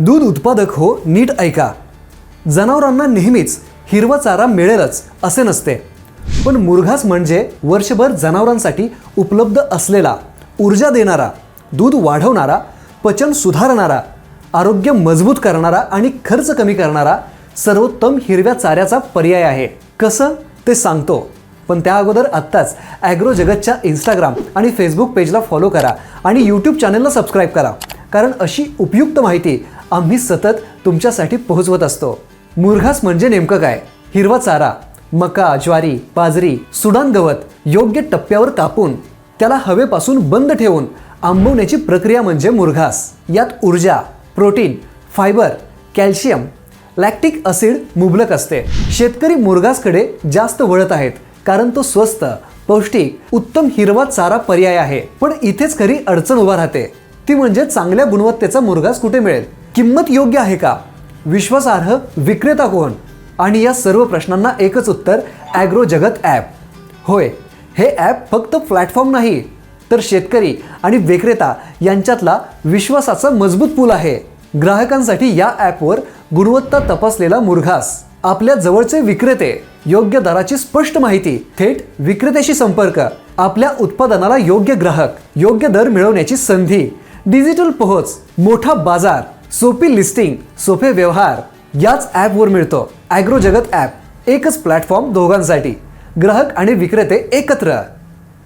दूध उत्पादक हो, नीट ऐका. जनावरांना नेहमीच हिरवा चारा मिळेलच असे नसते, पण मुरघास म्हणजे वर्षभर जनावरांसाठी उपलब्ध असलेला, ऊर्जा देणारा, दूध वाढवणारा, पचन सुधारणारा, आरोग्य मजबूत करणारा आणि खर्च कमी करणारा सर्वोत्तम हिरव्या चाऱ्याचा पर्याय आहे. कसं ते सांगतो, पण त्या अगोदर आत्ताच ॲग्रो जगतच्या इंस्टाग्राम आणि फेसबुक पेजला फॉलो करा आणि यूट्यूब चॅनलला सबस्क्राईब करा, कारण अशी उपयुक्त माहिती आम्ही सतत तुमच्यासाठी पोहोचवत असतो. मुरघास म्हणजे नेमकं काय? हिरवा चारा, मका, ज्वारी, बाजरी, सुडान गवत योग्य टप्प्यावर कापून त्याला हवेपासून बंद ठेवून आंबवण्याची प्रक्रिया म्हणजे मुरघास. यात ऊर्जा, protein, fibre, calcium, lactic acid मुबलक असते. शेतकरी मुरघासकडे जास्त वळत आहेत कारण तो स्वस्त, पौष्टिक, उत्तम हिरवा चारा पर्याय आहे. पण इथेच खरी अडचण उभा राहते, ती म्हणजे चांगल्या गुणवत्तेचा मुरघास कुठे मिळेल? किंमत योग्य आहे का? विश्वासार्ह विक्रेता कोण? आणि या सर्व प्रश्नांना एकच उत्तर, ॲग्रो जगत ॲप. होय, हे ॲप फक्त प्लॅटफॉर्म नाही, तर शेतकरी आणि विक्रेता यांच्यातला विश्वासाचा मजबूत पूल आहे. ग्राहकांसाठी या ॲपवर गुणवत्ता तपासलेला मुरघास, आपल्या जवळचे विक्रेते, योग्य दराची स्पष्ट माहिती, थेट विक्रेत्याशी संपर्क, आपल्या उत्पादनाला योग्य ग्राहक, योग्य दर मिळवण्याची संधी, डिजिटल पोहोच, मोठा बाजार, सोपी लिस्टिंग, सोपे व्यवहार याच ॲपवर मिळतो. ॲग्रो जगत ॲप, एकच प्लॅटफॉर्म दोघांसाठी, ग्राहक आणि विक्रेते एकत्र.